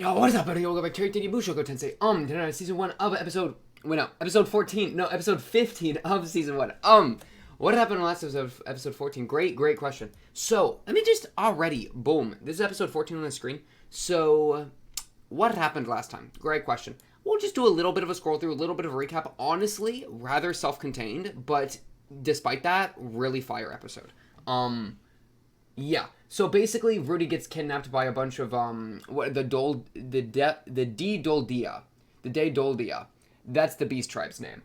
Yo, what is up, buddy? Welcome back to Mushoku Tensei. Tonight, season 1 of episode 14, no, episode 15 of season 1. What happened in the last episode, episode 14? Great question. So, let me just already, boom, this is episode 14 on the screen. So, what happened last time? Great question. We'll just do a little bit of a scroll through, a little bit of a recap. Honestly, rather self-contained, but despite that, really fire episode. Yeah. So basically, Rudy gets kidnapped by a bunch of the Doldia. That's the Beast Tribe's name.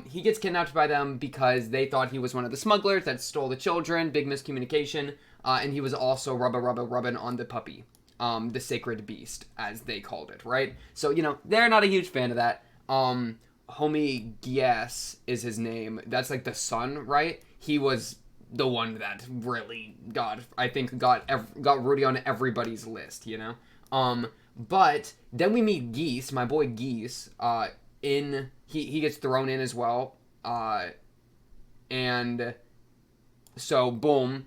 He gets kidnapped by them because they thought he was one of the smugglers that stole the children. Big miscommunication. And he was also rubbing on the puppy, the sacred beast, as they called it, right? So they're not a huge fan of that. Homie Gies is his name. That's like the son, right? He was the one that really got Rudy on everybody's list, But then we meet Geese, my boy Geese, he gets thrown in as well, and so boom.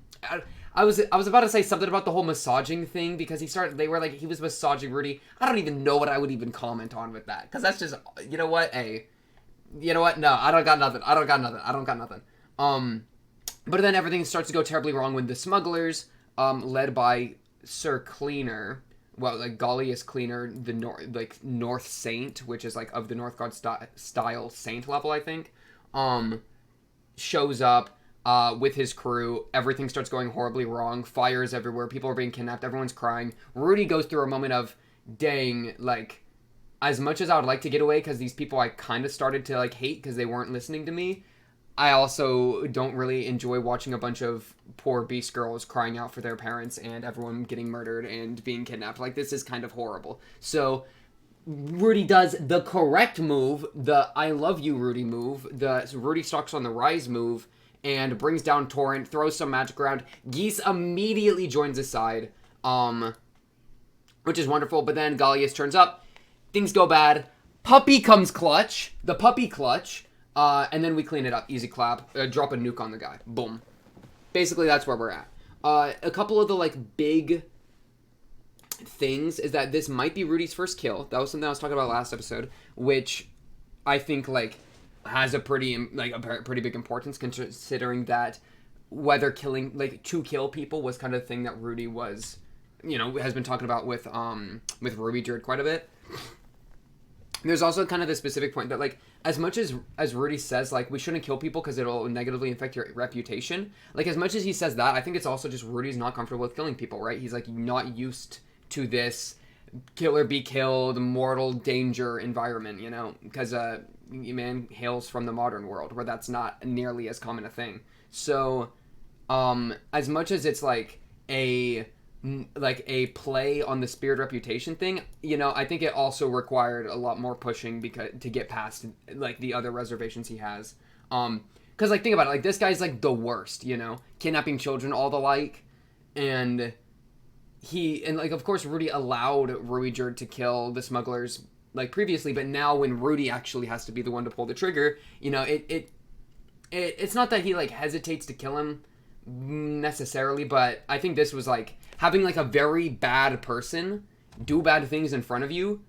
I was about to say something about the whole massaging thing because they were like, he was massaging Rudy. I don't even know what I would even comment on with that, because that's just, no, I don't got nothing. But then everything starts to go terribly wrong when the smugglers, led by Sir Cleaner, Gallius Cleaner, the North Saint, which is like of the North God style saint level, I think, shows up with his crew. Everything starts going horribly wrong. Fires everywhere. People are being kidnapped. Everyone's crying. Rudy goes through a moment of, dang, as much as I would like to get away because these people I kind of started to hate because they weren't listening to me, I also don't really enjoy watching a bunch of poor beast girls crying out for their parents and everyone getting murdered and being kidnapped. This is kind of horrible. So Rudy does the correct move, the I love you Rudy move, the Rudy stalks on the rise move, and brings down Torrent, throws some magic around. Geese immediately joins his side, which is wonderful. But then Gallius turns up, things go bad. Puppy comes clutch, the puppy clutch. And then we clean it up. Easy clap. Drop a nuke on the guy. Boom. Basically, that's where we're at. A couple of the, big things is that this might be Rudy's first kill. That was something I was talking about last episode, which I think, has a pretty big importance, considering that whether killing, to kill people was kind of the thing that Rudy was, has been talking about with Ruby Jared quite a bit. There's also kind of the specific point that, as much as Rudy says, we shouldn't kill people because it'll negatively affect your reputation, as much as he says that, I think it's also just Rudy's not comfortable with killing people, right? He's, not used to this kill or be killed, mortal danger environment, because, man hails from the modern world, where that's not nearly as common a thing. So, as much as it's, a play on the spirit reputation thing, I think it also required a lot more pushing to get past the other reservations he has. Because think about it, this guy's the worst, kidnapping children, all the and of course Rudy allowed Ruiger to kill the smugglers previously, but now when Rudy actually has to be the one to pull the trigger, it's not that he hesitates to kill him necessarily, but I think this was having a very bad person do bad things in front of you,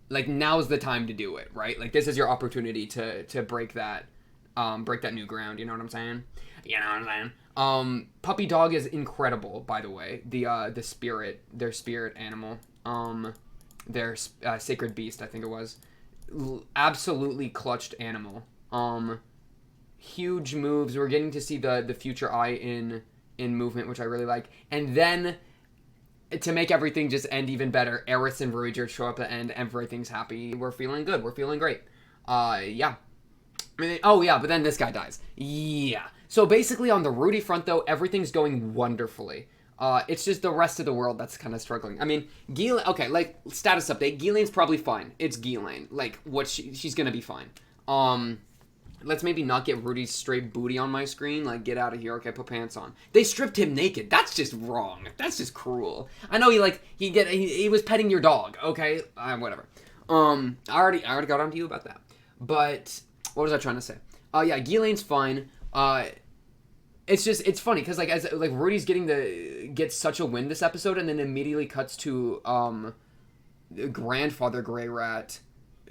now's the time to do it, right? This is your opportunity to break that new ground, you know what I'm saying? Puppy dog is incredible, by the way. Their spirit animal, their sacred beast, I think it was, absolutely clutched animal. Huge moves. We're getting to see the future eye in movement, which I really like. And then, to make everything just end even better, Eris and Ruiger show up at the end. Everything's happy. We're feeling good. We're feeling great. Yeah. But then this guy dies. Yeah. So basically on the Rudy front, though, everything's going wonderfully. It's just the rest of the world that's kind of struggling. I mean, Ghislaine, okay, status update. Ghislaine's probably fine. It's Ghislaine. She's gonna be fine. Let's maybe not get Rudy's straight booty on my screen. Get out of here. Okay, put pants on. They stripped him naked. That's just wrong. That's just cruel. I know he was petting your dog. Okay, whatever. I already got on to you about that. But what was I trying to say? Yeah, Ghislaine's fine. It's funny because as Rudy's gets such a win this episode, and then immediately cuts to grandfather Grey Rat,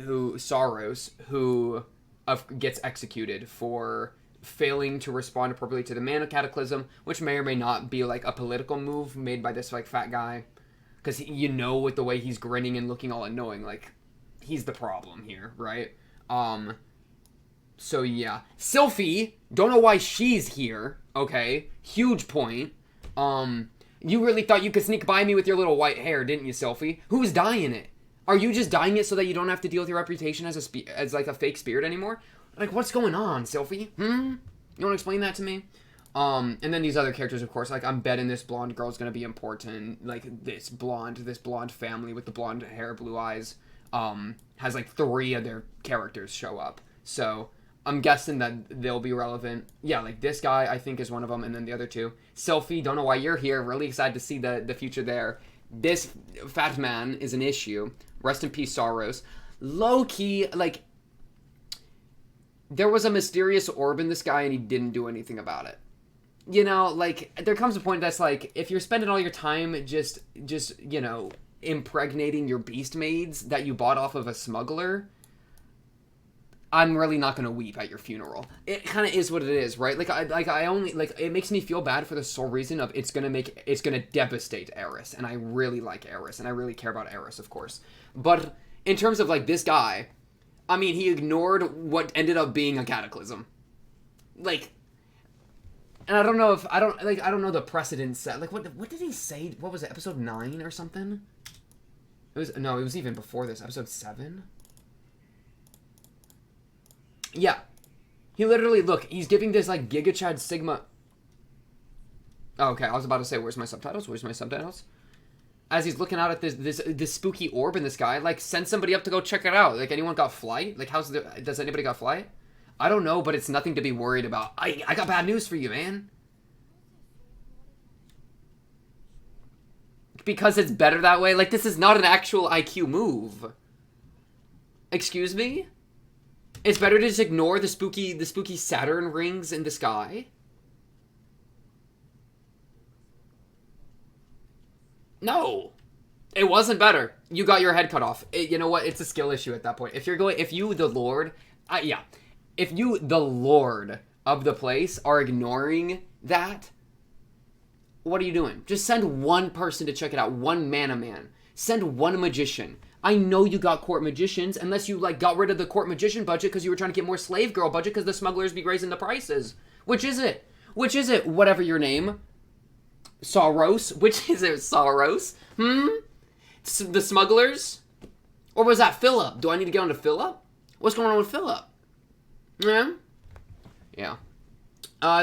who Saros, who gets executed for failing to respond appropriately to the Mana Cataclysm, which may or may not be like a political move made by this like fat guy, because you know, with the way he's grinning and looking all annoying, like he's the problem here, right? So yeah, Sylphie, don't know why she's here. Okay, huge point. You really thought you could sneak by me with your little white hair, didn't you, Sylphie? Who's dyeing it? Are you just dyeing it so that you don't have to deal with your reputation as like a fake spirit anymore? Like, what's going on, Sylphie? You want to explain that to me? And then these other characters, of course, like, I'm betting this blonde girl's gonna be important. Like, this blonde family with the blonde hair, blue eyes, has, like, 3 of their characters show up. So, I'm guessing that they'll be relevant. Yeah, like, this guy, I think, is one of them, and then the other 2. Sylphie, don't know why you're here. Really excited to see the future there. This fat man is an issue. Rest in peace, Saros. Low-key, like, there was a mysterious orb in this guy, and he didn't do anything about it. You know, like, there comes a point that's like, if you're spending all your time just you know, impregnating your beast maids that you bought off of a smuggler, I'm really not gonna weep at your funeral. It kind of is what it is, right? Like, I only, like, it makes me feel bad for the sole reason of it's gonna devastate Eris, and I really like Eris, and I really care about Eris, of course. But in terms of, like, this guy, I mean, he ignored what ended up being a cataclysm. Like, and I don't know if, I don't know the precedent set. Like, what did he say? What was it, episode 9 or something? It was even before this, episode 7? Yeah. He literally, look, he's giving this, like, Giga Chad Sigma... Oh, okay, I was about to say, where's my subtitles? As he's looking out at this spooky orb in the sky, like, send somebody up to go check it out. Like, anyone got flight? Like, does anybody got flight? I don't know, but it's nothing to be worried about. I got bad news for you, man. Because it's better that way? Like, this is not an actual IQ move. Excuse me? It's better to just ignore the spooky Saturn rings in the sky? No. It wasn't better. You got your head cut off. You know what? It's a skill issue at that point. If you, the Lord... If you, the Lord of the place, are ignoring that, what are you doing? Just send one person to check it out. One mana man. Send one magician. I know you got court magicians, unless you, like, got rid of the court magician budget because you were trying to get more slave girl budget because the smugglers be raising the prices. Which is it? Whatever your name. Saros? Which is it? Saros? The smugglers? Or was that Philip? Do I need to get on to Philip? What's going on with Philip? Yeah.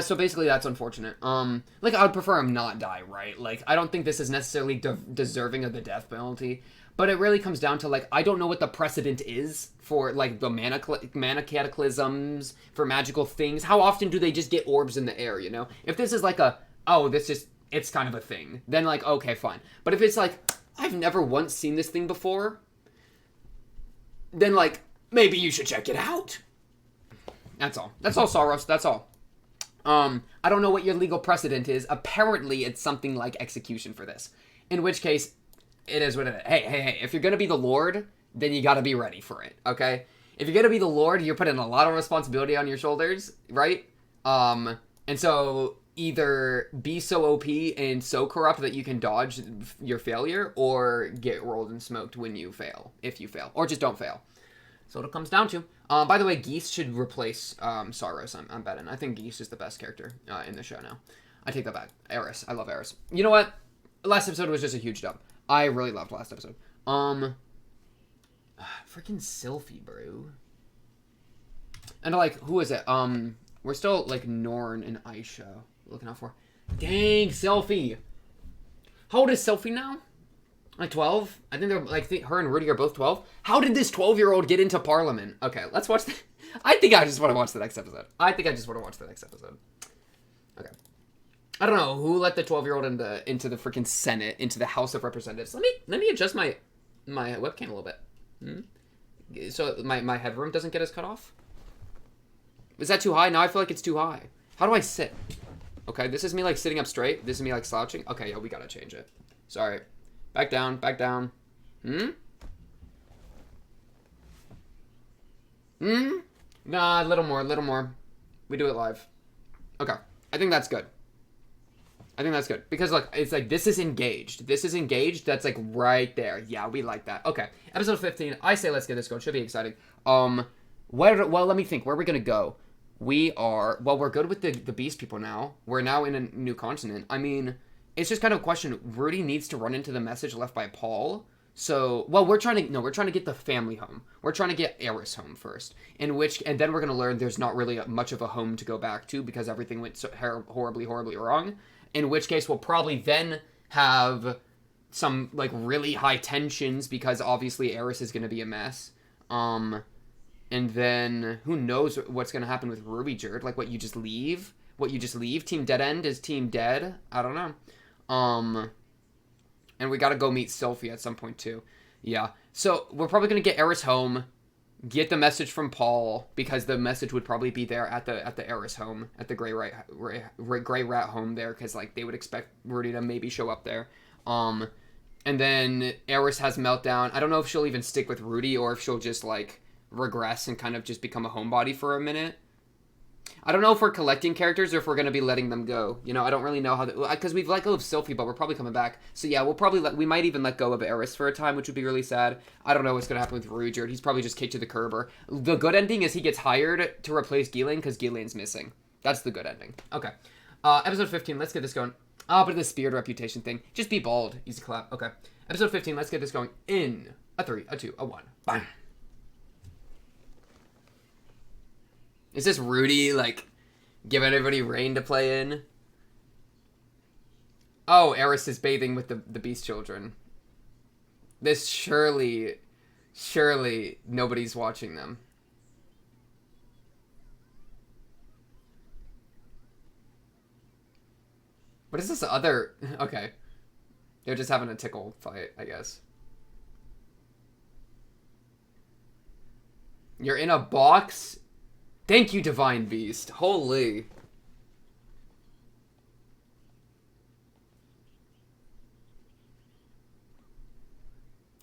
So basically that's unfortunate. Like, I would prefer him not die, right? Like, I don't think this is necessarily deserving of the death penalty. But it really comes down to, like, I don't know what the precedent is for, like, the mana cataclysms, for magical things. How often do they just get orbs in the air, you know? If this is like it's kind of a thing, then, like, okay, fine. But if it's like, I've never once seen this thing before, then, like, maybe you should check it out. That's all. That's all, Saros. That's all. I don't know what your legal precedent is. Apparently, it's something like execution for this. In which case, it is what it is. Hey, if you're gonna be the Lord, then you gotta be ready for it, okay? If you're gonna be the Lord, you're putting a lot of responsibility on your shoulders, right? And so either be so OP and so corrupt that you can dodge your failure, or get rolled and smoked when you fail, if you fail. Or just don't fail. So what it comes down to. By the way, Geese should replace Saros, I'm betting. I think Geese is the best character in the show now. I take that back. Eris. I love Eris. You know what? Last episode was just a huge dub. I really loved last episode. Freaking Sylphie, bro. And, like, who is it? We're still, like, Norn and Aisha looking out for. Dang, Sylphie. How old is Sylphie now? Like 12? I think they're, like, her and Rudy are both 12. How did this 12-year-old get into Parliament? Okay, let's watch I think I just want to watch the next episode. Okay. I don't know who let the 12-year-old into the freaking Senate, into the House of Representatives. Let me adjust my webcam a little bit. So my headroom doesn't get as cut off. Is that too high? Now I feel like it's too high. How do I sit? Okay, this is me, like, sitting up straight. This is me, like, slouching. Okay, yeah, we gotta change it. Sorry. Back down. Hmm? Nah, a little more, a little more. We do it live. Okay. I think that's good. I think that's good. Because, look, it's like, this is engaged. This is engaged. That's, like, right there. Yeah, we like that. Okay. Episode 15. I say let's get this going. Should be exciting. Well, let me think. Where are we going to go? We're good with the Beast people now. We're now in a new continent. I mean, it's just kind of a question. Rudy needs to run into the message left by Paul. So, well, we're trying to get the family home. We're trying to get Eris home first. And then we're going to learn there's not really much of a home to go back to because everything went so horribly, horribly wrong. In which case, we'll probably then have some, like, really high tensions because obviously Eris is going to be a mess. And then who knows what's going to happen with Ruby Jerd? Like, what, you just leave? Team Dead End is Team Dead? I don't know. And we got to go meet Sophie at some point, too. Yeah. So, we're probably going to get Eris home, get the message from Paul, because the message would probably be there at the Eris home, at the Gray Rat home there, because, like, they would expect Rudy to maybe show up there. And then Eris has meltdown. I don't know if she'll even stick with Rudy, or if she'll just, like, regress and kind of just become a homebody for a minute. I don't know if we're collecting characters or if we're going to be letting them go. You know, I don't really know how... Because we've let go of Sophie, but we're probably coming back. So yeah, we might even let go of Eris for a time, which would be really sad. I don't know what's going to happen with Rudy. He's probably just kicked to the curb. The good ending is he gets hired to replace Ghislaine because Ghislaine's missing. That's the good ending. Okay. Episode 15, let's get this going. But the Spirit reputation thing. Just be bald. Easy clap. Okay. Episode 15, let's get this going in a 3, a 2, a 1. Bang. Is this Rudy, like, giving everybody rain to play in? Oh, Eris is bathing with the Beast Children. This surely nobody's watching them. What is this other... Okay. They're just having a tickle fight, I guess. You're in a box? Thank you, Divine Beast. Holy.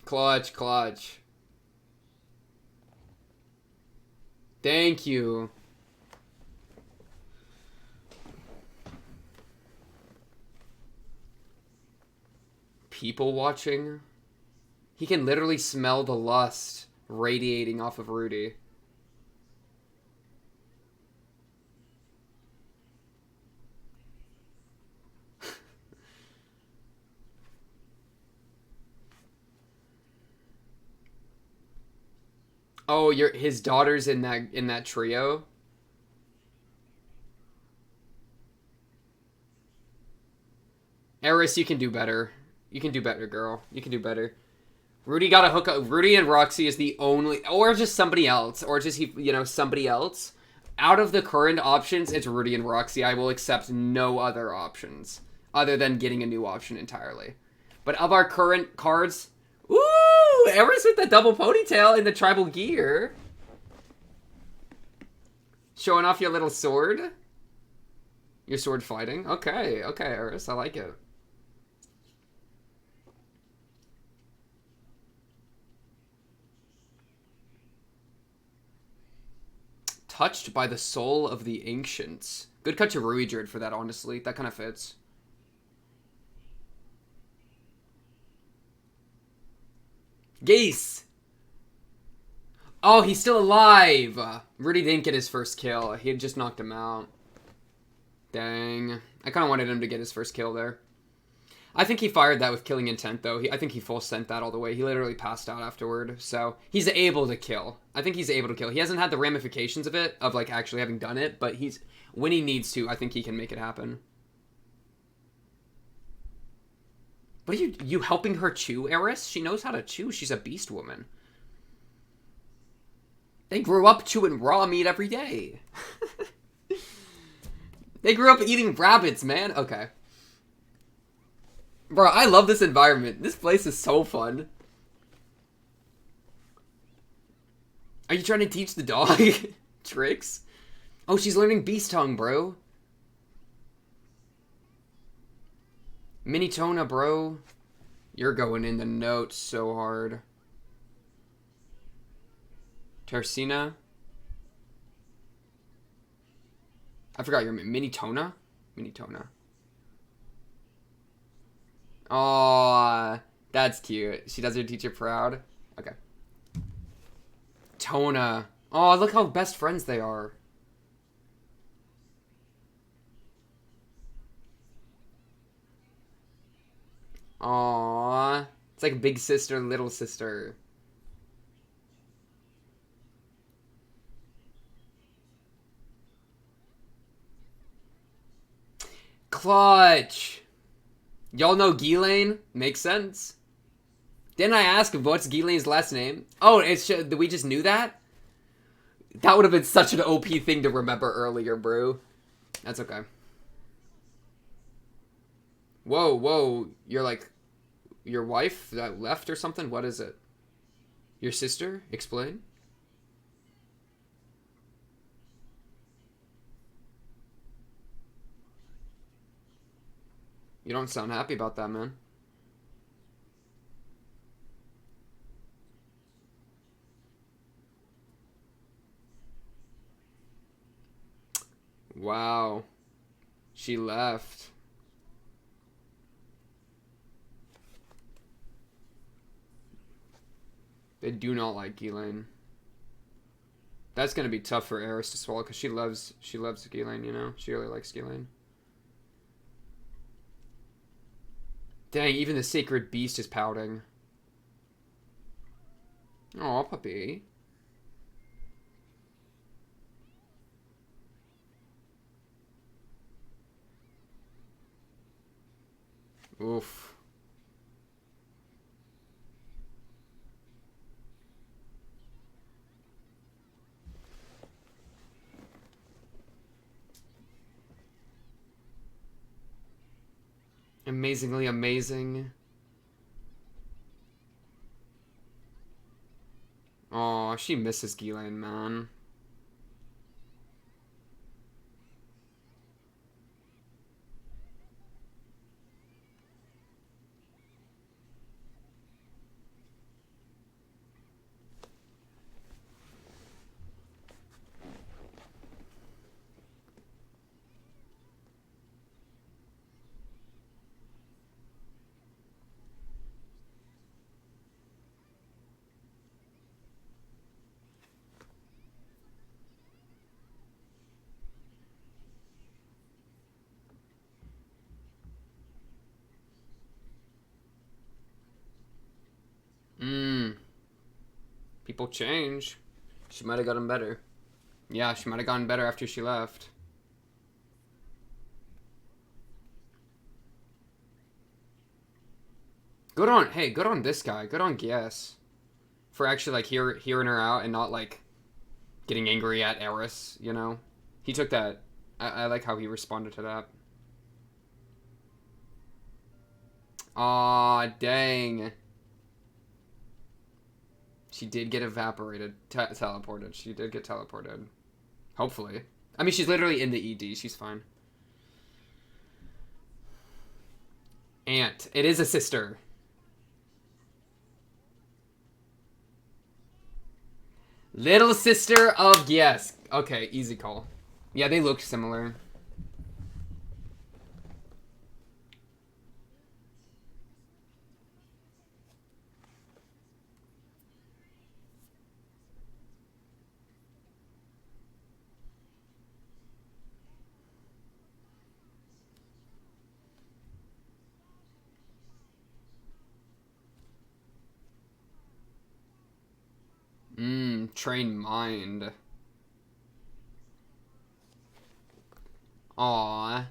Clutch. Thank you. People watching? He can literally smell the lust radiating off of Rudy. Oh, his daughter's in that trio. Eris, you can do better. You can do better, girl. You can do better. Rudy got to hook up. Rudy and Roxy is the only, or just somebody else, or just somebody else. Out of the current options, it's Rudy and Roxy. I will accept no other options other than getting a new option entirely. But of our current cards, ooh, Eris with the double ponytail in the tribal gear. Showing off your little sword. Your sword fighting. Okay, Eris, I like it. Touched by the soul of the ancients. Good cut to Ruijerd for that, honestly. That kind of fits. Geese! Oh, he's still alive! Rudy didn't get his first kill. He had just knocked him out. Dang. I kind of wanted him to get his first kill there. I think he fired that with killing intent, though. I think he full sent that all the way. He literally passed out afterward. So, he's able to kill. I think he's able to kill. He hasn't had the ramifications of it, of, like, actually having done it. But when he needs to, I think he can make it happen. What are you helping her chew, Eris? She knows how to chew. She's a beast woman. They grew up chewing raw meat every day. They grew up eating rabbits, man. Okay. Bro, I love this environment. This place is so fun. Are you trying to teach the dog tricks? Oh, she's learning beast tongue, bro. Minitona, bro. You're going in the notes so hard. Tersina. I forgot your name. Mini Tona? Mini Tona. Oh, that's cute. She does her teacher proud. Okay. Tona. Oh, look how best friends they are. Aww. It's like big sister, little sister. Clutch. Y'all know Ghislaine? Makes sense. Didn't I ask what's Ghislaine's last name? Oh, we just knew that? That would have been such an OP thing to remember earlier, bro. That's okay. Whoa, whoa. You're like your wife that left or something? What is it? Your sister? Explain. You don't sound happy about that, man. Wow. She left. They do not like Ghislaine. That's gonna be tough for Eris to swallow because she loves Ghislaine, you know? She really likes Ghislaine. Dang, even the sacred beast is pouting. Aw, puppy. Oof. Amazingly amazing. Aw, she misses Ghislaine, man. Mmm. People change. She might have gotten better. Yeah, she might have gotten better after she left. Good on this guy. Good on Gies. For actually, like, hearing her out and not, like, getting angry at Eris, you know? He took that. I like how he responded to that. Aw, dang. She did get evaporated. Teleported. She did get teleported. Hopefully. I mean, she's literally in the ED. She's fine. Aunt. It is a sister. Little sister of... Yes. Okay, easy call. Yeah, they look similar. Train mind. Aww.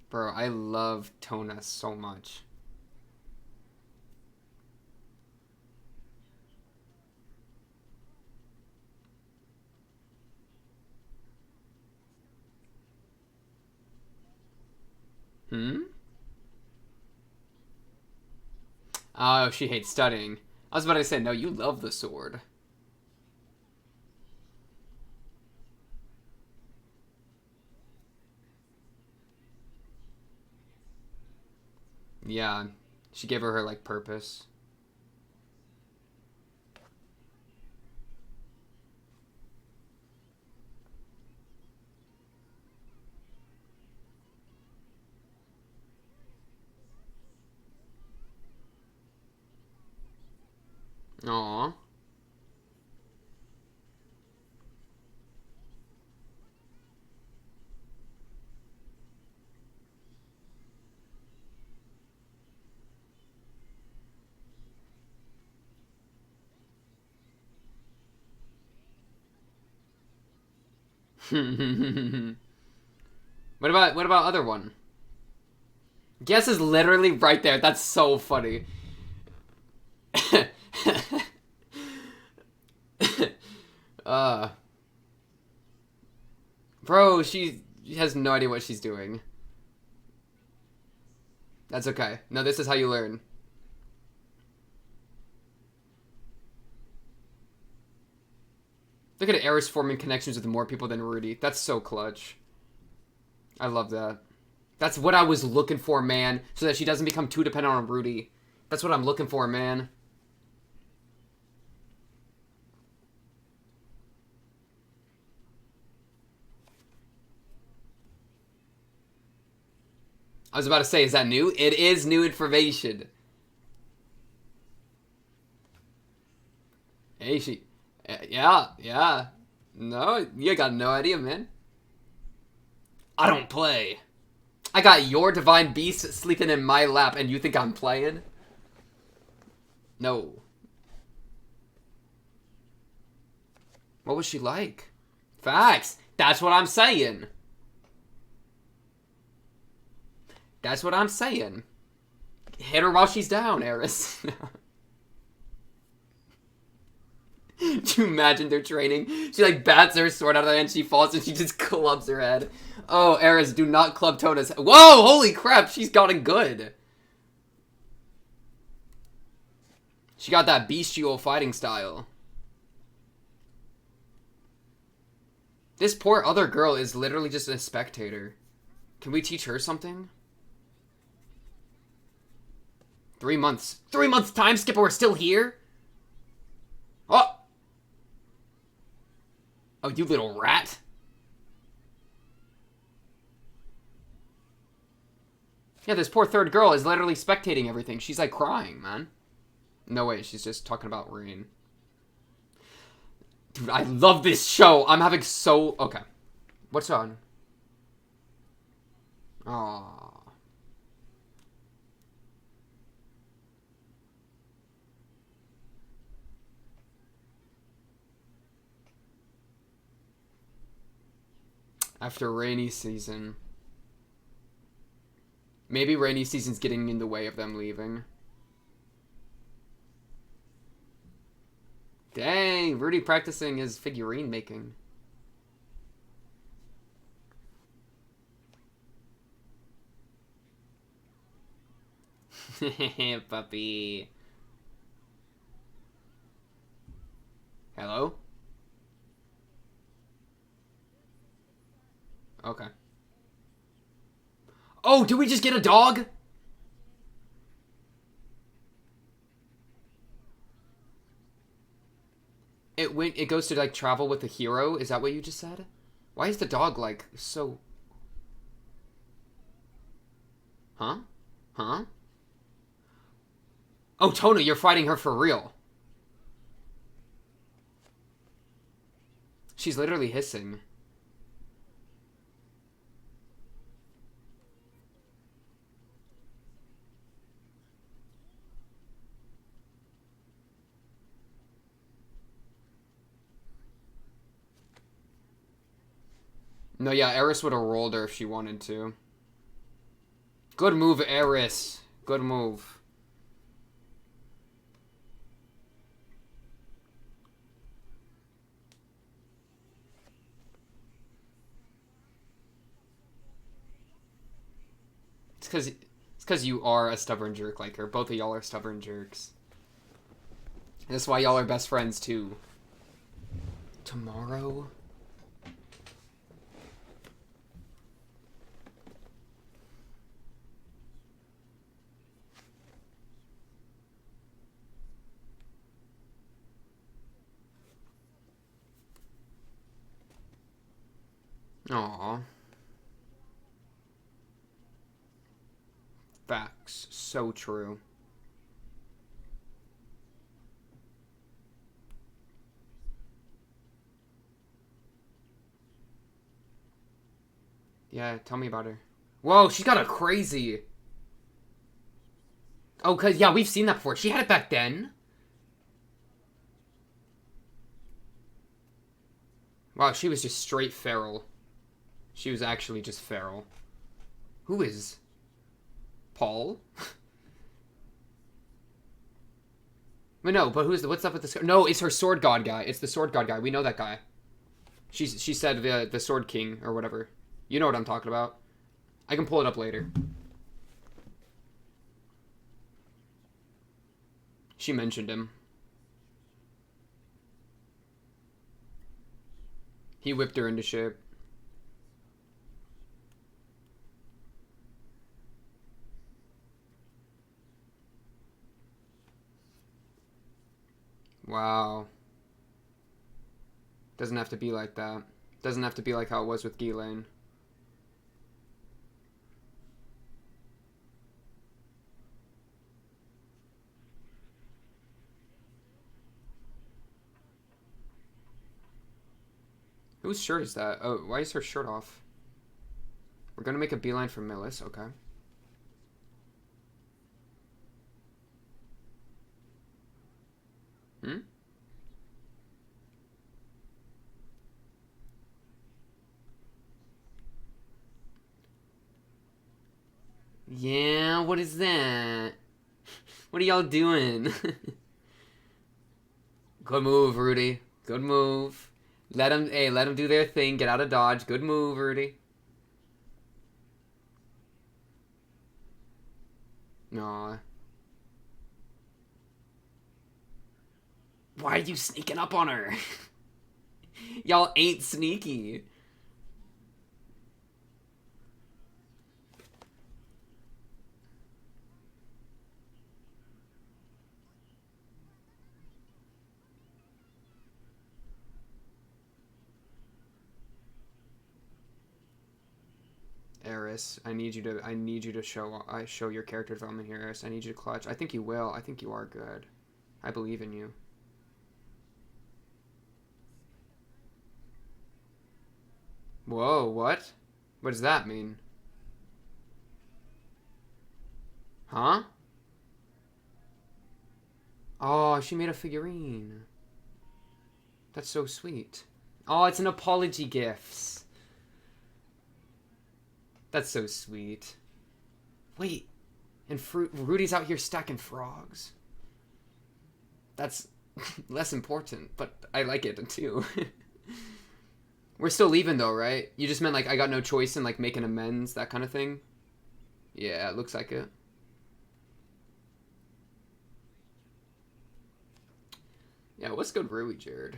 Bro, I love Tona so much. Hmm? Oh, she hates studying. I was about to say, no, you love the sword. Yeah, she gave her like, purpose. Aw. What about other one? Guess is literally right there. That's so funny. uh Bro, she has no idea what she's doing. That's okay. No, this is how you learn. Look at Eris forming connections with more people than Rudy. That's so clutch. I love that. That's what I was looking for, man. So that she doesn't become too dependent on Rudy. That's what I'm looking for, man. I was about to say, is that new? It is new information. Hey, she... Yeah, yeah. No, you got no idea, man. I don't play. I got your divine beast sleeping in my lap, and you think I'm playing? No. What was she like? Facts. That's what I'm saying. That's what I'm saying. Hit her while she's down, Eris. Do you imagine their training? She like bats her sword out of her hand, she falls and she just clubs her head. Oh, Eris, do not club Tona's. Whoa, holy crap, she's gotten good. She got that bestial fighting style. This poor other girl is literally just a spectator. Can we teach her something? 3 months. 3 months time skip and we're still here? Oh! Oh, you little rat. Yeah, this poor third girl is literally spectating everything. She's like crying, man. No way, she's just talking about rain. Dude, I love this show. I'm having so... Okay. What's on? Aww. After rainy season. Maybe rainy season's getting in the way of them leaving. Dang, Rudy practicing his figurine making. Puppy. Hello? Okay. Oh, did we just get a dog? It goes to like travel with the hero. Is that what you just said? Why is the dog like so? Huh? Huh? Oh, Tona, you're fighting her for real. She's literally hissing. No, yeah, Eris would have rolled her if she wanted to. Good move, Eris. Good move. It's because you are a stubborn jerk like her. Both of y'all are stubborn jerks. That's why y'all are best friends too. Tomorrow? Aww. Facts. So true. Yeah, tell me about her. Whoa, she's got a crazy... Oh, cause yeah, we've seen that before. She had it back then. Wow, she was just straight feral. She was actually just feral. Who is... Paul? But no, but what's up with this? No, it's her sword god guy. It's the sword god guy. We know that guy. She said the sword king or whatever. You know what I'm talking about. I can pull it up later. She mentioned him. He whipped her into shape. Wow. Doesn't have to be like that. Doesn't have to be like how it was with Ghislaine. Whose shirt is that? Oh, why is her shirt off? We're gonna make a beeline for Millis, okay. Hmm? Yeah, what is that? What are y'all doing? Good move, Rudy. Good move. Let them do their thing. Get out of dodge. Good move, Rudy. Aw. Why are you sneaking up on her? Y'all ain't sneaky. Eris, I need you to show your character development here, Eris. I need you to clutch. I think you will. I think you are good. I believe in you. Whoa, what? What does that mean? Huh? Oh, she made a figurine. That's so sweet. Oh, it's an apology gift. That's so sweet. Wait, and Rudy's out here stacking frogs. That's less important, but I like it too. We're still leaving though, right? You just meant like I got no choice in like making amends, that kind of thing? Yeah, it looks like it. Yeah, what's good, Rui, Jared?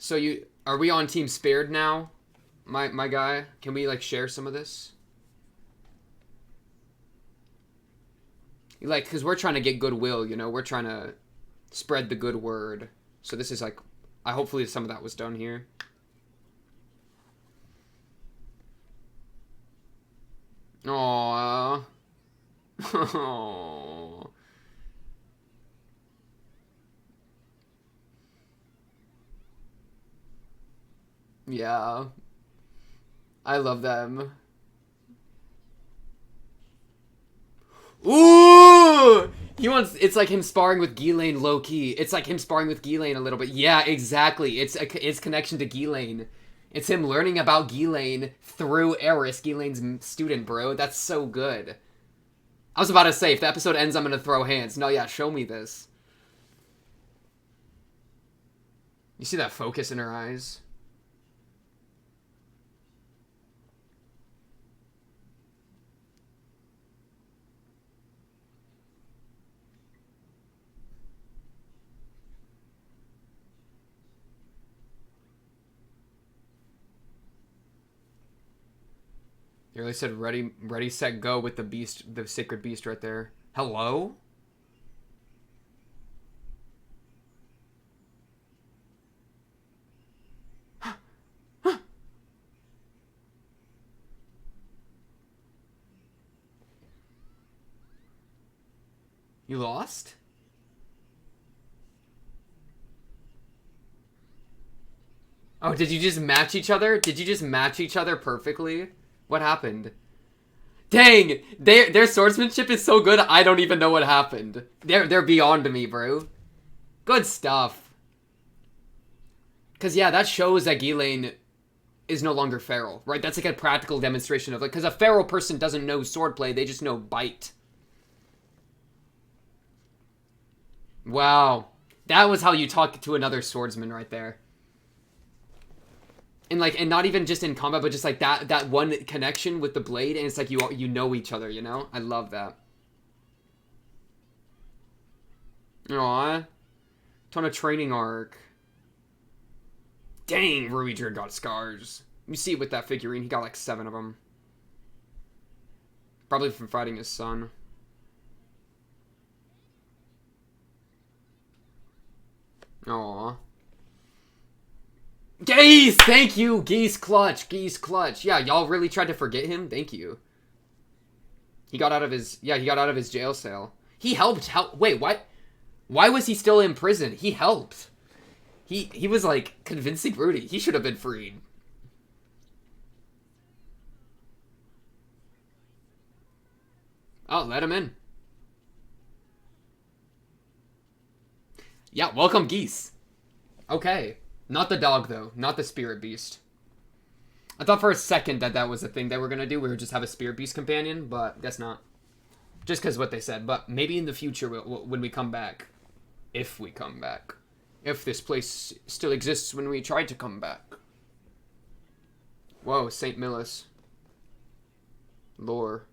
So are we on Team Spared now? My guy? Can we like share some of this? Like, because we're trying to get goodwill, you know? We're trying to spread the good word. So this is like, hopefully some of that was done here. Aww. Aww. Yeah. I love them. Ooh! It's like him sparring with Ghislaine low key. It's like him sparring with Ghislaine a little bit. Yeah, exactly. It's connection to Ghislaine. It's him learning about Ghislaine through Eris, Ghislaine's student, bro. That's so good. I was about to say, if the episode ends, I'm gonna throw hands. No, yeah, show me this. You see that focus in her eyes? You really said ready, set, go with the beast, the sacred beast right there. Hello? You lost? Oh, did you just match each other? Did you just match each other perfectly? What happened? Dang! Their swordsmanship is so good, I don't even know what happened. They're beyond me, bro. Good stuff. Because, yeah, that shows that Ghislaine is no longer feral, right? That's like a practical demonstration of, like, because a feral person doesn't know swordplay, they just know bite. Wow. That was how you talk to another swordsman right there. And, like, and not even just in combat, but just, like, that one connection with the blade, and it's like you know each other, you know? I love that. Aww. Ton of training arc. Dang, Ruidra got scars. You see it with that figurine, he got, like, 7 of them. Probably from fighting his son. Aww. Geese! Thank you! Geese clutch! Geese clutch! Yeah, y'all really tried to forget him? Thank you. He got out of his... Yeah, he got out of his jail cell. He helped... Wait, what? Why was he still in prison? He helped. He was, like, convincing Rudy. He should have been freed. Oh, let him in. Yeah, welcome, Geese. Okay. Not the dog, though. Not the spirit beast. I thought for a second that was the thing they were going to do. We would just have a spirit beast companion, but guess not. Just because what they said. But maybe in the future when we come back. If we come back. If this place still exists when we try to come back. Whoa, St. Millis. Lore.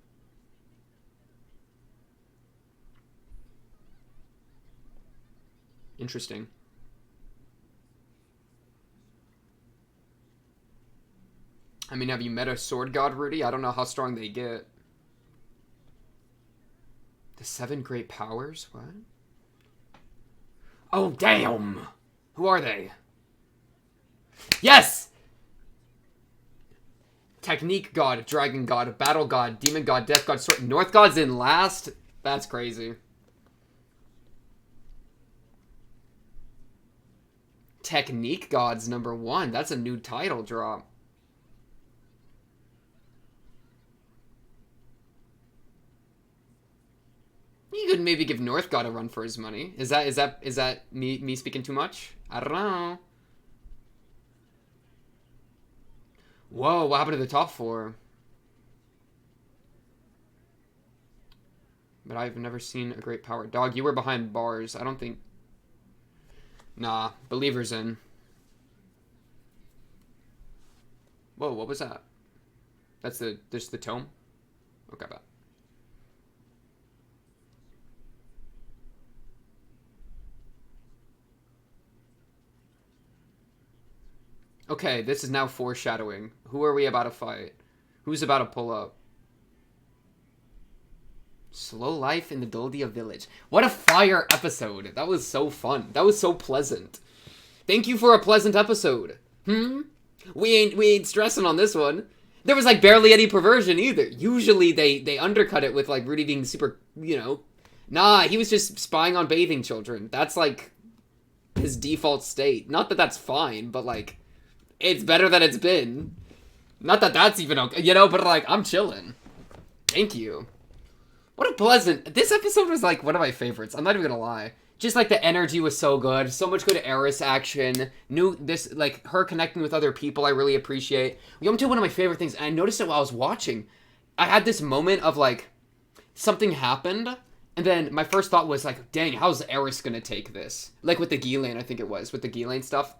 Interesting. I mean, have you met a sword god, Rudy? I don't know how strong they get. The 7 great powers? What? Oh, damn! Who are they? Yes! Technique god, dragon god, battle god, demon god, death god, sword... North god's in last? That's crazy. Technique god's #1. That's a new title drop. You could maybe give North God a run for his money. Is that me speaking too much? I don't know. Whoa, what happened to the top 4? But I've never seen a great power. Dog, you were behind bars. I don't think... Nah, Believer's in. Whoa, what was that? That's just the tome? Okay, bad. Okay, this is now foreshadowing. Who are we about to fight? Who's about to pull up? Slow life in the Doldia village. What a fire episode. That was so fun. That was so pleasant. Thank you for a pleasant episode. We ain't stressing on this one. There was like barely any perversion either. Usually they undercut it with like Rudy being super, you know. Nah, he was just spying on bathing children. That's like his default state. Not that that's fine, but like it's better than it's been. Not that that's even okay, you know, but like I'm chilling. Thank you. What a pleasant... This episode was, like, one of my favorites. I'm not even gonna lie. Just, like, the energy was so good. So much good Eris action. Like, her connecting with other people I really appreciate. We went to one of my favorite things, and I noticed it while I was watching. I had this moment of, like, something happened, and then my first thought was, like, dang, how's Eris gonna take this? Like, with the Ghislaine, I think it was. With the Ghislaine stuff.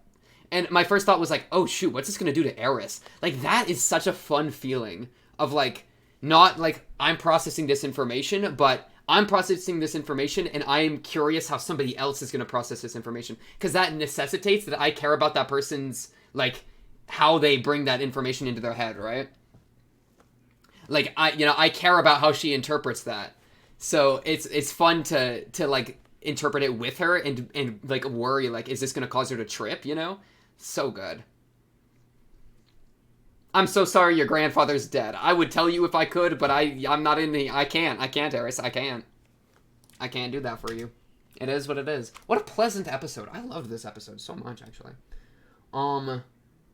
And my first thought was, like, oh, shoot, what's this gonna do to Eris? Like, that is such a fun feeling of, like... Not like I'm processing this information, but I'm processing this information and I'm curious how somebody else is going to process this information. Because that necessitates that I care about that person's, like, how they bring that information into their head, right? Like, I care about how she interprets that. So it's fun to like, interpret it with her and like, worry, like, is this going to cause her to trip, you know? So good. I'm so sorry your grandfather's dead. I would tell you if I could, but I'm not in the... I can't, Eris. I can't do that for you. It is what it is. What a pleasant episode. I loved this episode so much, actually.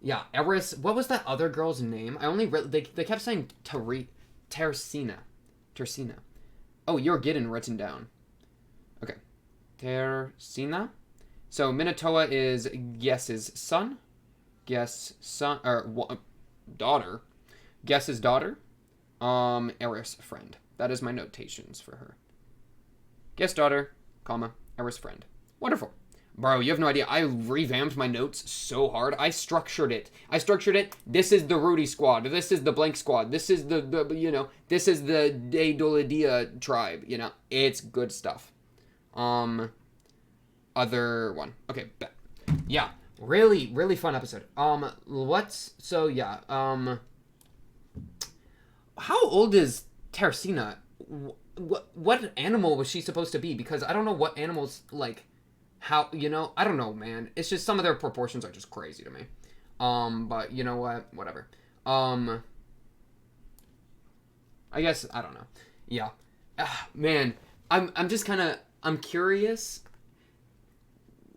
Yeah, Eris. What was that other girl's name? I only they kept saying Tersina. Tersina. Oh, you're getting written down. Okay. Tersina. So Minotaur is Guess's son. Guess son or daughter. Guess's daughter. Eris friend. That is my notations for her. Guess daughter, comma, Eris friend. Wonderful. Bro, you have no idea. I revamped my notes so hard. I structured it. This is the Rudy squad. This is the blank squad. This is the this is the De Doladia tribe. It's good stuff. Other one. Okay, bet. Yeah, really, really fun episode. How old is Tersina? What animal was she supposed to be? Because I don't know what animals, like, how, I don't know, man. It's just some of their proportions are just crazy to me. But you know what? Whatever. I guess, I don't know. Yeah. Man, I'm just kind of, I'm curious.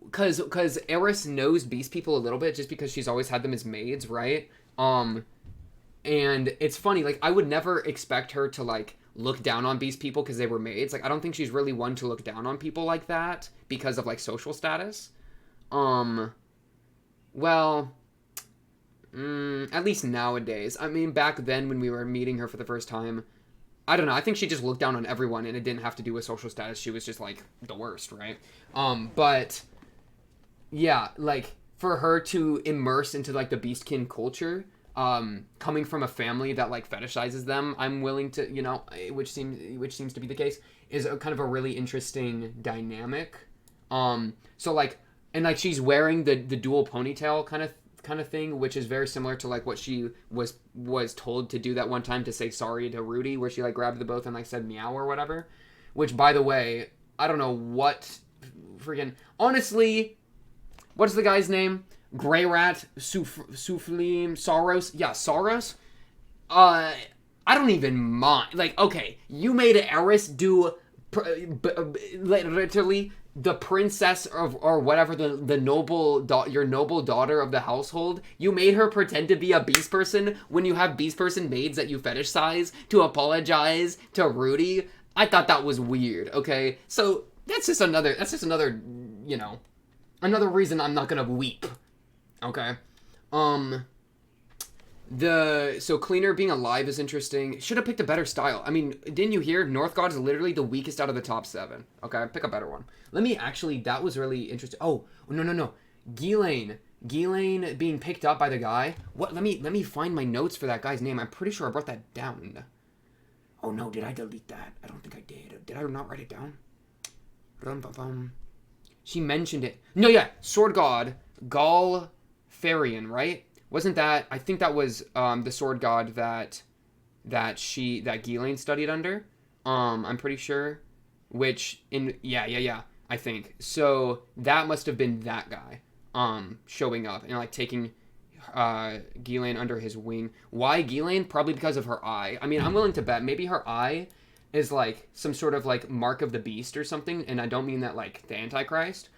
Because Eris knows Beast People a little bit just because she's always had them as maids, right? And it's funny, like, I would never expect her to, like, look down on Beast People because they were maids. Like, I don't think she's really one to look down on people like that because of, like, social status. Well, at least nowadays. I mean, back then when we were meeting her for the first time, I don't know. I think she just looked down on everyone and it didn't have to do with social status. She was just, like, the worst, right? But, yeah, like, for her to immerse into, like, the Beastkin culture, coming from a family that like fetishizes them, I'm willing to, which seems to be the case, is a kind of a really interesting dynamic. So like, and like she's wearing the dual ponytail kind of thing, which is very similar to like what she was told to do that one time to say sorry to Rudy, where she like grabbed the both and like said meow or whatever. Which, by the way, I don't know what freaking honestly, what's the guy's name? Grey Rat, Suflim, Saros. Yeah, Saros. I don't even mind. Like, okay, you made Eris do literally the princess of, or whatever, the noble your noble daughter of the household. You made her pretend to be a beast person when you have beast person maids that you fetishize to apologize to Rudy. I thought that was weird. Okay, so that's just another another reason I'm not gonna weep. Okay. So Cleaner being alive is interesting. Should have picked a better style. I mean, didn't you hear? Northgard is literally the weakest out of the top 7. Okay, pick a better one. That was really interesting. Oh, no. Ghislaine being picked up by the guy. What? Let me find my notes for that guy's name. I'm pretty sure I brought that down. Oh no, did I delete that? I don't think I did. Did I not write it down? She mentioned it. No, yeah, Sword God, Gaul Farian, right? Wasn't that? I think that was the sword god that Ghislaine studied under. I'm pretty sure. I think so. That must have been that guy. Showing up and like taking Ghislaine under his wing. Why Ghislaine? Probably because of her eye. I mean, I'm willing to bet maybe her eye is like some sort of like mark of the beast or something. And I don't mean that like the Antichrist.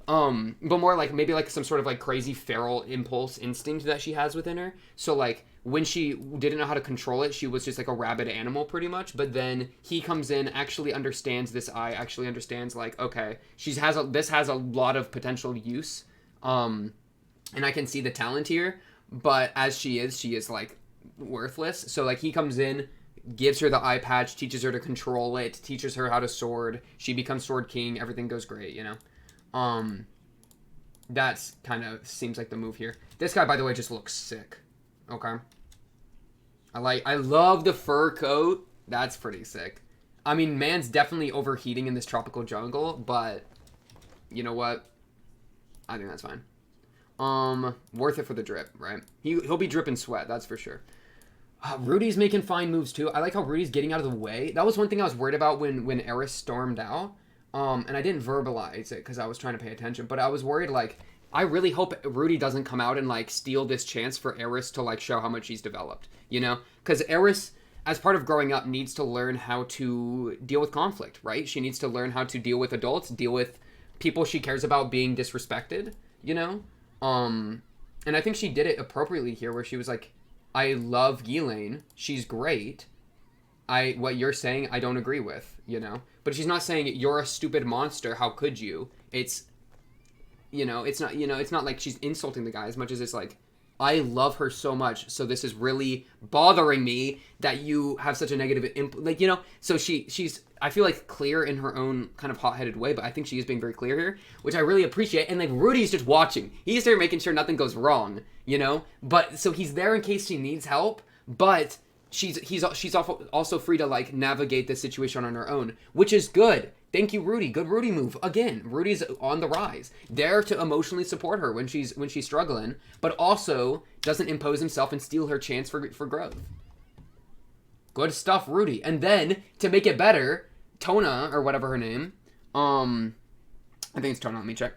But more like maybe like some sort of like crazy feral impulse instinct that she has within her. So like when she didn't know how to control it, she was just like a rabid animal pretty much. But then he comes in, actually understands this eye, actually understands like, okay, this has a lot of potential use. And I can see the talent here, but as she is like worthless. So like he comes in, gives her the eye patch, teaches her to control it, teaches her how to sword. She becomes Sword King. Everything goes great, That's kind of seems like the move here. This guy, by the way, just looks sick. Okay. I love the fur coat. That's pretty sick. I mean, man's definitely overheating in this tropical jungle, but you know what? I think that's fine. Worth it for the drip, right? He'll be dripping sweat, that's for sure. Rudy's making fine moves too. I like how Rudy's getting out of the way. That was one thing I was worried about when Eris stormed out. And I didn't verbalize it because I was trying to pay attention, but I was worried, like, I really hope Rudy doesn't come out and, like, steal this chance for Eris to, like, show how much he's developed, Because Eris, as part of growing up, needs to learn how to deal with conflict, right? She needs to learn how to deal with adults, deal with people she cares about being disrespected, And I think she did it appropriately here, where she was like, I love Ghislaine. She's great. What you're saying, I don't agree with, you know? But she's not saying, you're a stupid monster, how could you? It's, it's not like she's insulting the guy as much as it's like, I love her so much, so this is really bothering me that you have such a negative so she's I feel like clear in her own kind of hot-headed way, but I think she is being very clear here, which I really appreciate. And like Rudy's just watching. He's there making sure nothing goes wrong, But so he's there in case she needs help, but she's also free to like navigate the situation on her own, which is good. Thank you, Rudy. Good Rudy move. Again, Rudy's on the rise. There to emotionally support her when she's struggling, but also doesn't impose himself and steal her chance for growth. Good stuff, Rudy. And then, to make it better, Tona, or whatever her name, I think it's Tona, let me check.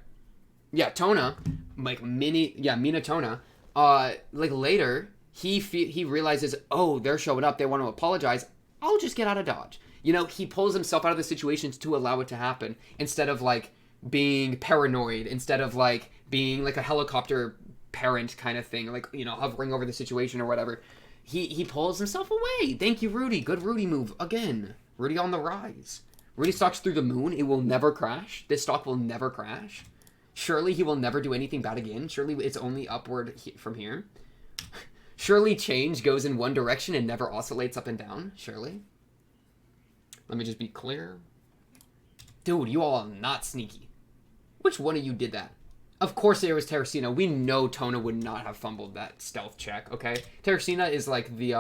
Yeah, Tona, like Mina Tona, like later, he realizes, oh, they're showing up, they want to apologize, I'll just get out of Dodge. He pulls himself out of the situations to allow it to happen, instead of, like, being paranoid, instead of, like, being, like, a helicopter parent kind of thing, like, hovering over the situation or whatever. He pulls himself away. Thank you, Rudy. Good Rudy move. Again, Rudy on the rise. Rudy stalks through the moon. It will never crash. This stock will never crash. Surely he will never do anything bad again. Surely it's only upward from here. Surely change goes in one direction and never oscillates up and down. Surely. Let me just be clear. Dude, you all are not sneaky. Which one of you did that? Of course it was Teresina. We know Tona would not have fumbled that stealth check, okay? Teresina is like the,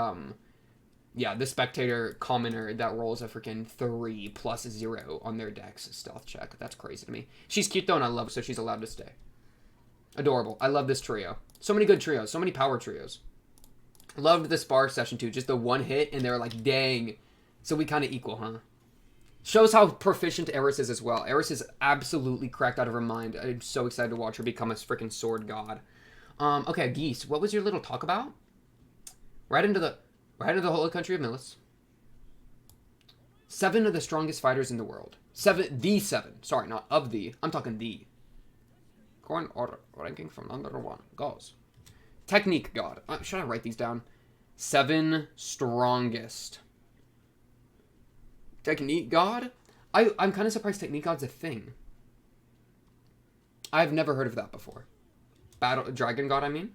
the spectator commoner that rolls a freaking 3 plus 0 on their dex stealth check. That's crazy to me. She's cute though and I love her, so she's allowed to stay. Adorable. I love this trio. So many good trios. So many power trios. Loved the spar session too. Just the one hit and they were like, dang. So we kind of equal, huh? Shows how proficient Eris is as well. Eris is absolutely cracked out of her mind. I'm so excited to watch her become a freaking sword god. Okay, Geese, what was your little talk about? Right into the holy country of Milis. 7 of the strongest fighters in the world. 7. Sorry, not of the. I'm talking the. Current order ranking from number 1 goes. Technique god. Should I write these down? 7 strongest. Technique God? I'm kind of surprised Technique God's a thing. I've never heard of that before. Dragon God, I mean?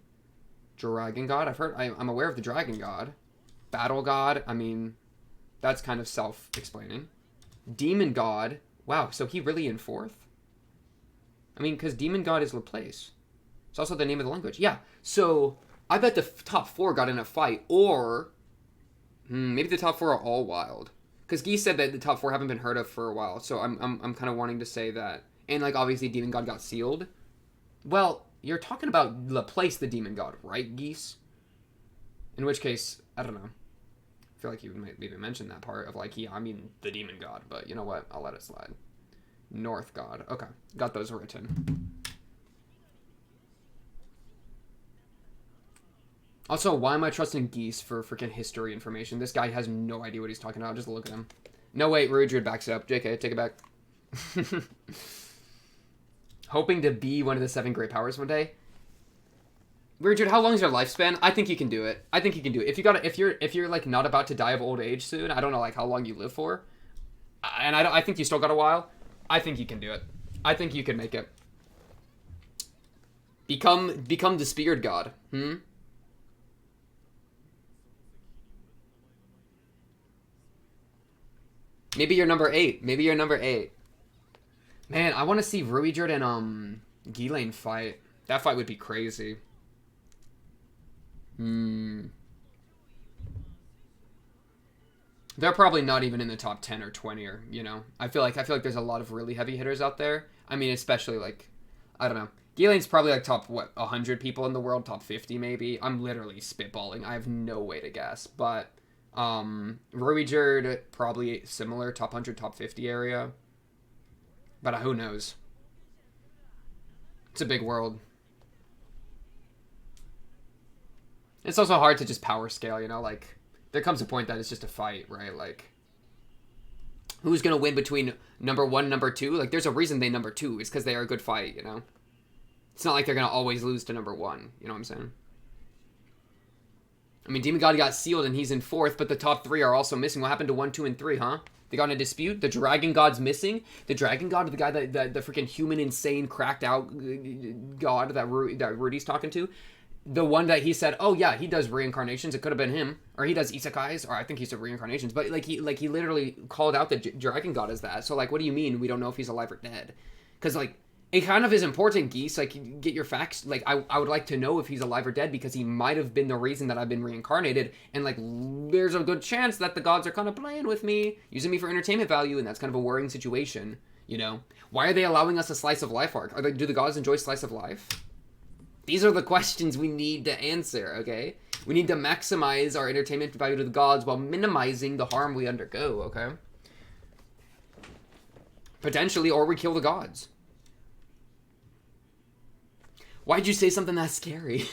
Dragon God? I'm aware of the Dragon God. Battle God, I mean, that's kind of self-explaining. Demon God, wow, so he really in 4th? I mean, because Demon God is Laplace. It's also the name of the language. Yeah, so I bet the top 4 got in a fight, or maybe the top 4 are all wild. Because Guy said that the top 4 haven't been heard of for a while, so I'm kind of wanting to say that. And, like, obviously Demon God got sealed. Well, you're talking about Laplace the Demon God, right, Geese? In which case, I don't know. I feel like you might maybe mention that part of, like, I mean the Demon God, but you know what? I'll let it slide. North God. Okay, got those written. Also, why am I trusting Geese for freaking history information? This guy has no idea what he's talking about. Just look at him. No, wait, Rude backs it up. JK, take it back. Hoping to be one of the 7 great powers one day. Rude, how long is your lifespan? I think you can do it. I think you can do it. If you're like not about to die of old age soon, I don't know like how long you live for. And I think you still got a while. I think you can do it. I think you can make it. Become the Speared God. Maybe you're number 8. Maybe you're number 8. Man, I want to see Ruijerd and Ghislaine fight. That fight would be crazy. They're probably not even in the top 10 or 20 or, I feel like there's a lot of really heavy hitters out there. I mean, especially like, I don't know. Ghislaine's probably like top, 100 people in the world, top 50 maybe. I'm literally spitballing. I have no way to guess, but Ruijerd probably similar, top 100, top 50 area. But who knows? It's a big world. It's also hard to just power scale, like, there comes a point that it's just a fight, right? Like, who's going to win between number 1 and number 2? Like, there's a reason they number 2. It's because they are a good fight, It's not like they're gonna always lose to number 1. You know what I'm saying? I mean, Demon God got sealed and he's in 4th, but the top 3 are also missing. What happened to 1, 2, and 3, huh? They got in a dispute? The Dragon God's missing? The Dragon God, the guy that the freaking human, insane, cracked out god that Rudy's talking to? The one that he said, oh yeah, he does reincarnations. It could have been him. Or he does isekais. Or I think he said reincarnations. But he literally called out the Dragon God as that. So like, what do you mean we don't know if he's alive or dead? Because like, it kind of is important, Geese. Like, get your facts. Like, I would like to know if he's alive or dead because he might have been the reason that I've been reincarnated. And, like, there's a good chance that the gods are kind of playing with me, using me for entertainment value, and that's kind of a worrying situation, you know? Why are they allowing us a slice of life arc? Do the gods enjoy slice of life? These are the questions we need to answer, okay? We need to maximize our entertainment value to the gods while minimizing the harm we undergo, okay? Potentially, or we kill the gods. Why'd you say something that scary?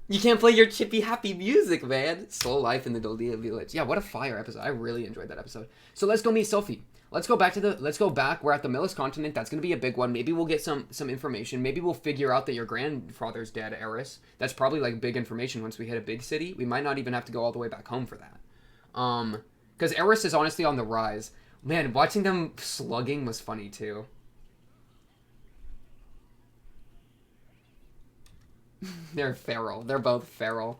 You can't play your chippy happy music, man. Soul Life in the Doldia Village. Yeah, what a fire episode. I really enjoyed that episode. So let's go meet Sophie. Let's go back. We're at the Millis continent. That's going to be a big one. Maybe we'll get some information. Maybe we'll figure out that your grandfather's dead, Eris. That's probably like big information once we hit a big city. We might not even have to go all the way back home for that. Because Eris is honestly on the rise. Man, watching them slugging was funny too. They're feral. They're both feral.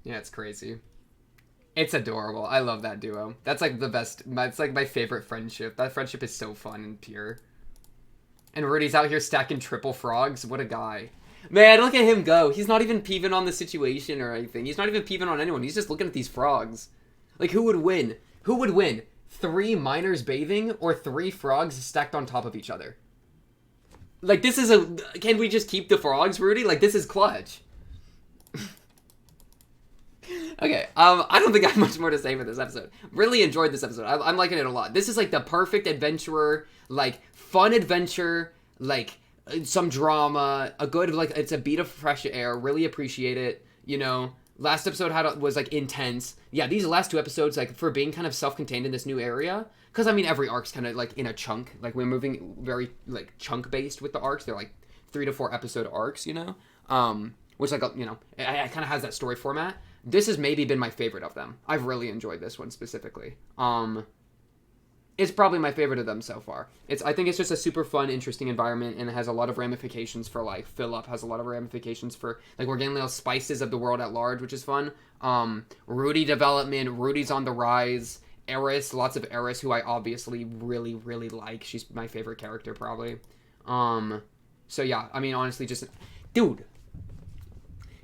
Yeah, it's crazy. It's adorable. I love that duo. That's like the best. That's like my favorite friendship. That friendship is so fun and pure. And Rudy's out here stacking triple frogs. What a guy. Man, look at him go. He's not even peeving on the situation or anything. He's not even peeving on anyone. He's just looking at these frogs. Like, who would win? Who would win? 3 miners bathing or 3 frogs stacked on top of each other? Like, this is a... Can we just keep the frogs, Rudy? Like, this is clutch. Okay, I don't think I have much more to say for this episode. Really enjoyed this episode. I'm liking it a lot. This is, like, the perfect adventurer, like, fun adventure, like, some drama, a good, like, it's a beat of fresh air. Really appreciate it, you know. Last episode was, like, intense. Yeah, these last 2 episodes, like, for being kind of self-contained in this new area... Because, I mean, every arc's kind of, like, in a chunk. Like, we're moving very, like, chunk-based with the arcs. They're, like, 3 to 4 episode arcs, you know? Which, like, you know, it kind of has that story format. This has maybe been my favorite of them. I've really enjoyed this one specifically. It's probably my favorite of them so far. I think it's just a super fun, interesting environment, and it has a lot of ramifications for, like, Philip has a lot of ramifications for, like, we're getting little spices of the world at large, which is fun. Rudy development. Rudy's on the rise. Eris, lots of Eris, who I obviously really, really like. She's my favorite character, probably. So yeah, I mean, honestly, just... Dude!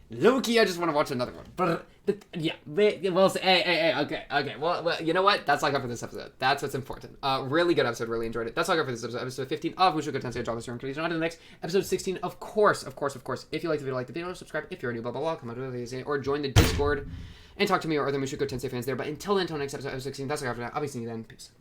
Loki, I just want to watch another one. But yeah, well, hey, okay. Well, you know what? That's all I got for this episode. That's what's important. Really good episode, really enjoyed it. That's all I got for this episode. Episode 15 of Mushoku Tensei, drop this room. Please on to the next episode 16. Of course. If you like the video, subscribe. If you're new, blah, blah, blah, come out to the or join the Discord and talk to me or other Mushoku Tensei fans there. But until then, until next episode 16, that's all I got for now. I'll be seeing you then. Peace.